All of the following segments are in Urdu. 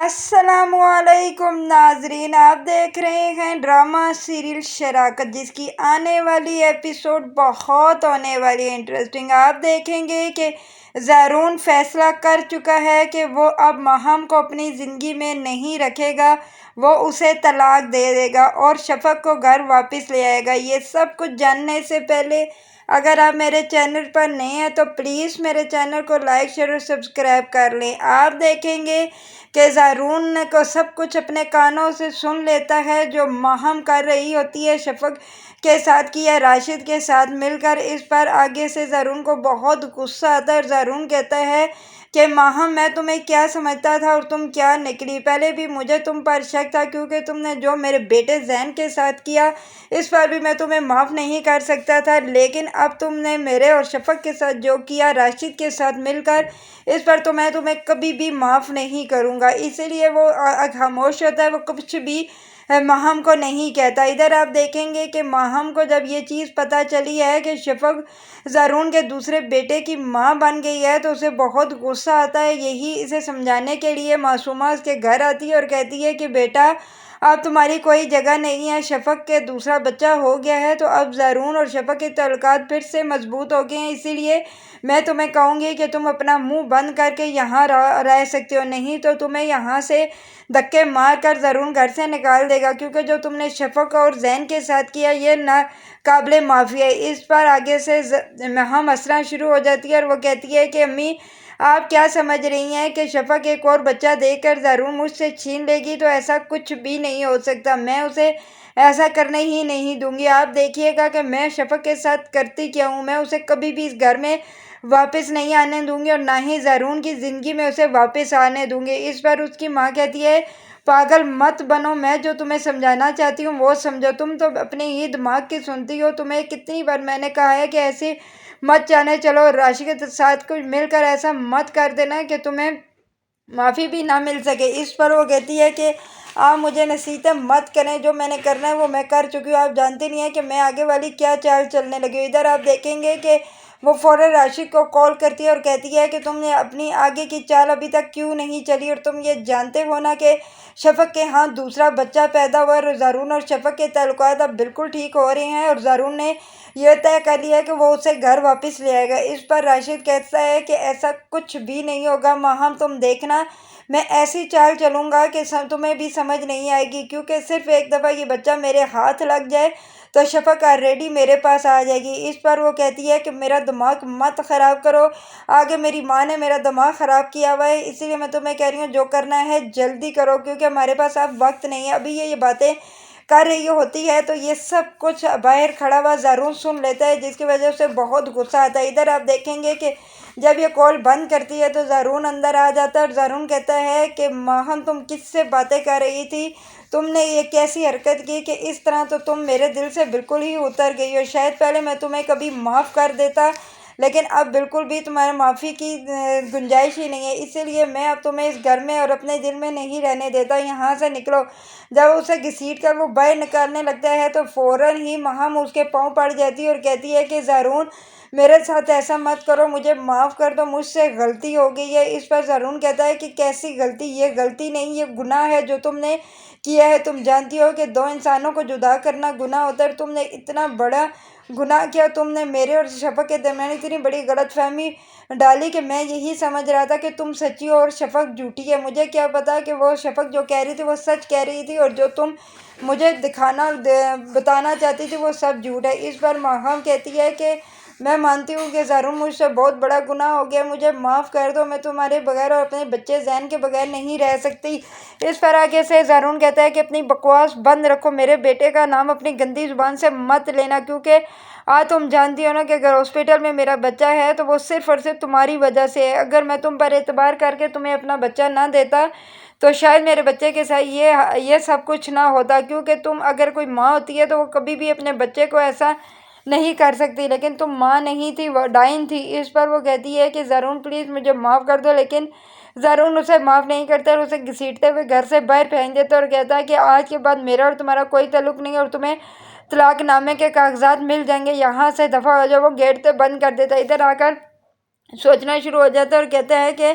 السلام علیکم ناظرین، آپ دیکھ رہے ہیں ڈرامہ سیریل شراکت، جس کی آنے والی ایپیسوڈ بہت ہونے والی ہے انٹرسٹنگ۔ آپ دیکھیں گے کہ زارون فیصلہ کر چکا ہے کہ وہ اب ماہم کو اپنی زندگی میں نہیں رکھے گا، وہ اسے طلاق دے دے گا اور شفق کو گھر واپس لے آئے گا۔ یہ سب کچھ جاننے سے پہلے اگر آپ میرے چینل پر نئے ہیں تو پلیز میرے چینل کو لائک شیئر اور سبسکرائب کر لیں۔ آپ دیکھیں گے کہ زارون کو سب کچھ اپنے کانوں سے سن لیتا ہے جو ماہم کر رہی ہوتی ہے شفق کے ساتھ کی یا راشد کے ساتھ مل کر۔ اس پر آگے سے زارون کو بہت غصہ آتا ہے اور زارون کہتا ہے کہ ماہم، میں تمہیں کیا سمجھتا تھا اور تم کیا نکلی۔ پہلے بھی مجھے تم پر شک تھا کیونکہ تم نے جو میرے بیٹے زین کے ساتھ کیا اس پر بھی میں تمہیں معاف نہیں کر سکتا تھا، لیکن اب تم نے میرے اور شفق کے ساتھ جو کیا راشد کے ساتھ مل کر، اس پر تو میں تمہیں کبھی بھی معاف نہیں کروں گا۔ اسی لیے وہ خاموش ہوتا ہے، وہ کچھ بھی ماہم کو نہیں کہتا۔ ادھر آپ دیکھیں گے کہ ماہم کو جب یہ چیز پتہ چلی ہے کہ شفق زارون کے دوسرے بیٹے کی ماں بن گئی ہے تو اسے بہت غصہ آتا ہے۔ یہی اسے سمجھانے کے لیے معصومہ اس کے گھر آتی ہے اور کہتی ہے کہ بیٹا، اب تمہاری کوئی جگہ نہیں ہے، شفق کے دوسرا بچہ ہو گیا ہے تو اب زارون اور شفق کے تعلقات پھر سے مضبوط ہو گئے ہیں، اسی لیے میں تمہیں کہوں گی کہ تم اپنا منہ بند کر کے یہاں رہ سکتے ہو، نہیں تو تمہیں یہاں سے دھکے مار کر زارون گھر سے نکال دے گا، کیونکہ جو تم نے شفق اور زین کے ساتھ کیا یہ ناقابل معافی ہے۔ اس پر آگے سے ماہم ہنسنا شروع ہو جاتی ہے اور وہ کہتی ہے کہ امی، آپ کیا سمجھ رہی ہیں کہ شفق ایک اور بچہ دے کر زارون مجھ سے چھین لے گی؟ تو ایسا کچھ بھی نہیں ہو سکتا، میں اسے ایسا کرنے ہی نہیں دوں گی۔ آپ دیکھیے گا کہ میں شفق کے ساتھ کرتی کیا ہوں، میں اسے کبھی بھی اس گھر میں واپس نہیں آنے دوں گی اور نہ ہی زارون کی زندگی میں اسے واپس آنے دوں گی۔ اس پر اس کی ماں کہتی ہے پاگل مت بنو، میں جو تمہیں سمجھانا چاہتی ہوں وہ سمجھو، تم تو اپنے ہی دماغ کی سنتی ہو، تمہیں کتنی بار میں نے کہا ہے کہ ایسے مت جانے چلو اور راشد کے ساتھ کچھ مل کر ایسا مت کر دینا کہ تمہیں معافی بھی نہ مل سکے۔ اس پر وہ کہتی ہے کہ آپ مجھے نصیحتیں مت کریں، جو میں نے کرنا ہے وہ میں کر چکی ہوں، آپ جانتے نہیں ہیں کہ میں آگے والی کیا چال چلنے لگی ہوں۔ ادھر آپ دیکھیں گے کہ وہ فوراً راشد کو کال کرتی ہے اور کہتی ہے کہ تم نے اپنی آگے کی چال ابھی تک کیوں نہیں چلی، اور تم یہ جانتے ہو نا کہ شفق کے ہاں دوسرا بچہ پیدا ہوا اور زارون اور شفق کے تعلقات اب بالکل ٹھیک ہو رہے ہیں اور زارون نے یہ طے کر لیا ہے کہ وہ اسے گھر واپس لے آئے گا۔ اس پر راشد کہتا ہے کہ ایسا کچھ بھی نہیں ہوگا ماہم، تم دیکھنا، میں ایسی چال چلوں گا کہ تمہیں بھی سمجھ نہیں آئے گی، کیونکہ صرف ایک دفعہ یہ بچہ میرے ہاتھ لگ جائے تو شفق آلریڈی میرے پاس آ جائے گی۔ اس پر وہ کہتی ہے کہ میرا دماغ مت خراب کرو، آگے میری ماں نے میرا دماغ خراب کیا ہوا ہے، اسی لیے میں تمہیں کہہ رہی ہوں جو کرنا ہے جلدی کرو، کیونکہ ہمارے پاس اب وقت نہیں ہے۔ ابھی یہ باتیں کر رہی ہوتی ہے تو یہ سب کچھ باہر کھڑا ہوا زارون سن لیتا ہے، جس کی وجہ سے بہت غصہ آتا ہے۔ ادھر آپ دیکھیں گے کہ جب یہ کال بند کرتی ہے تو زارون اندر آ جاتا ہے اور زارون کہتا ہے کہ ماہم، تم کس سے باتیں کر رہی تھی؟ تم نے یہ کیسی حرکت کی کہ اس طرح تو تم میرے دل سے بالکل ہی اتر گئی ہو، شاید پہلے میں تمہیں کبھی معاف کر دیتا لیکن اب بالکل بھی تمہارے معافی کی گنجائش ہی نہیں ہے، اسی لیے میں اب تمہیں اس گھر میں اور اپنے دل میں نہیں رہنے دیتا، یہاں سے نکلو۔ جب اسے گھسیٹ کر وہ باہر نکالنے لگتا ہے تو فوراً ہی ماہم اس کے پاؤں پڑ جاتی ہے اور کہتی ہے کہ زارون، میرے ساتھ ایسا مت کرو، مجھے معاف کر دو، مجھ سے غلطی ہو گئی ہے۔ اس پر زارون کہتا ہے کہ کیسی غلطی؟ یہ غلطی نہیں، یہ گناہ ہے جو تم نے کیا ہے، تم جانتی ہو کہ دو انسانوں کو جدا کرنا گناہ ہوتا ہے، تم نے اتنا بڑا گناہ کیا، تم نے میرے اور شفق کے درمیان اتنی بڑی غلط فہمی ڈالی کہ میں یہی سمجھ رہا تھا کہ تم سچی ہو اور شفق جھوٹی ہے، مجھے کیا پتا کہ وہ شفق جو کہہ رہی تھی وہ سچ کہہ رہی تھی اور جو تم مجھے بتانا چاہتی تھی وہ سب جھوٹ ہے۔ اس پر ماہم کہتی ہے کہ میں مانتی ہوں کہ زارون، مجھ سے بہت بڑا گناہ ہو گیا، مجھے معاف کر دو، میں تمہارے بغیر اور اپنے بچے زین کے بغیر نہیں رہ سکتی۔ اس پر آگے سے زارون کہتا ہے کہ اپنی بکواس بند رکھو، میرے بیٹے کا نام اپنی گندی زبان سے مت لینا، کیونکہ آج تم جانتی ہو نا کہ اگر ہاسپٹل میں میرا بچہ ہے تو وہ صرف اور صرف تمہاری وجہ سے ہے، اگر میں تم پر اعتبار کر کے تمہیں اپنا بچہ نہ دیتا تو شاید میرے بچے کے ساتھ یہ سب کچھ نہ ہوتا، کیونکہ تم اگر کوئی ماں ہوتی ہے تو وہ کبھی بھی اپنے بچے کو ایسا نہیں کر سکتی، لیکن تم ماں نہیں تھی، وہ ڈائن تھی۔ اس پر وہ کہتی ہے کہ زارون پلیز مجھے معاف کر دو، لیکن زارون اسے معاف نہیں کرتا اور اسے گھسیٹتے ہوئے گھر سے باہر پھینک دیتا اور کہتا ہے کہ آج کے بعد میرا اور تمہارا کوئی تعلق نہیں اور تمہیں طلاق نامے کے کاغذات مل جائیں گے، یہاں سے دفع ہو جاؤ۔ وہ گیٹ سے بند کر دیتا ہے۔ ادھر آ کر سوچنا شروع ہو جاتا ہے اور کہتا ہے کہ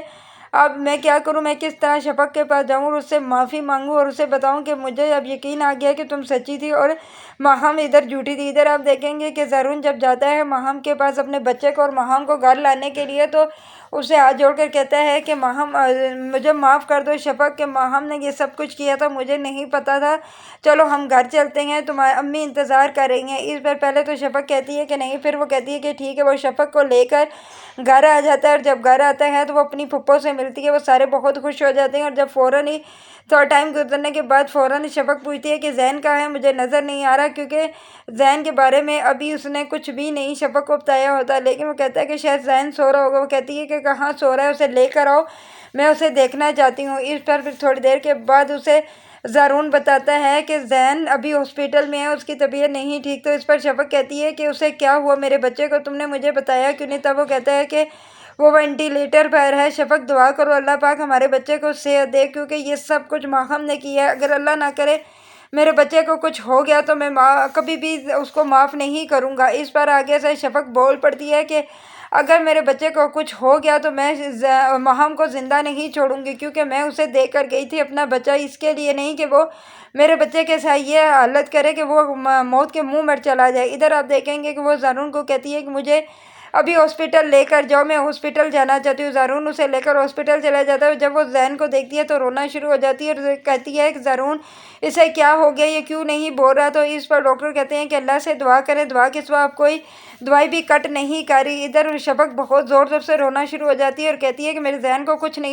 اب میں کیا کروں، میں کس طرح شفق کے پاس جاؤں اور اس سے معافی مانگوں اور اسے بتاؤں کہ مجھے اب یقین آ گیا کہ تم سچی تھی اور ماہم ادھر جھوٹی تھی۔ ادھر آپ دیکھیں گے کہ زرون جب جاتا ہے ماہم کے پاس اپنے بچے کو اور ماہم کو گھر لانے کے لیے، تو اسے ہاتھ جوڑ کر کہتا ہے کہ ماہم مجھے معاف کر دو شفق، کہ ماہم نے یہ سب کچھ کیا تھا، مجھے نہیں پتا تھا، چلو ہم گھر چلتے ہیں، تمہاری امی انتظار کر رہی ہیں۔ اس بار پہلے تو شفق کہتی ہے کہ نہیں، پھر وہ کہتی ہے کہ ٹھیک ہے۔ وہ شفق کو لے کر گھر آ جاتا ہے اور جب گھر آتا ہے تو وہ اپنی پھپھو سے ملتی ہے، وہ سارے بہت خوش ہو جاتے ہیں اور جب فوراً ہی تھوڑا ٹائم گزرنے کے بعد فوراً شفق پوچھتی ہے کہ زین کہاں ہے، مجھے نظر نہیں آ رہا، کیونکہ زین کے بارے میں ابھی اس نے کچھ بھی نہیں شفق کو بتایا ہوتا، لیکن وہ کہتا ہے کہ شاید زین سو رہا ہوگا۔ وہ کہتی ہے کہ کہاں سو رہا ہے، اسے لے کر آؤ، میں اسے دیکھنا چاہتی ہوں۔ اس پر پھر تھوڑی دیر کے بعد اسے زارون بتاتا ہے کہ زین ابھی ہاسپٹل میں ہے، اس کی طبیعت نہیں ٹھیک۔ تو اس پر شفق کہتی ہے کہ اسے کیا ہوا، میرے بچے کو تم نے مجھے بتایا کیوں نہیں؟ تب وہ کہتا ہے کہ وہ وینٹیلیٹر پر ہے۔ شفق دعا کرو اللہ پاک ہمارے بچے کو صحت دے، کیونکہ یہ سب کچھ ماہم نے کیا ہے، اگر اللہ نہ کرے میرے بچے کو کچھ ہو گیا تو میں کبھی بھی اس کو معاف نہیں کروں گا۔ اس پر آگے سے شفق بول پڑتی ہے کہ اگر میرے بچے کو کچھ ہو گیا تو میں ماہم کو زندہ نہیں چھوڑوں گی، کیونکہ میں اسے دے کر گئی تھی اپنا بچہ، اس کے لیے نہیں کہ وہ میرے بچے کے ساتھ یہ حالت کرے کہ وہ موت کے منہ میں چلا جائے۔ ادھر آپ دیکھیں گے کہ وہ زارون کو کہتی ہے کہ مجھے ابھی ہاسپٹل لے کر جاؤ، میں ہاسپٹل جانا چاہتی ہوں۔ زارون اسے لے کر ہاسپٹل چلا جاتا ہے، جب وہ زین کو دیکھتی ہے تو رونا شروع ہو جاتی ہے اور کہتی ہے کہ زارون اسے کیا ہو گیا، یہ کیوں نہیں بول رہا؟ تو اس پر ڈاکٹر کہتے ہیں کہ اللہ سے دعا کریں، دعا کے سوا آپ کوئی دوائی بھی کٹ نہیں کر رہی۔ ادھر شفق بہت زور زور سے رونا شروع ہو جاتی ہے اور کہتی ہے کہ میرے زین کو کچھ نہیں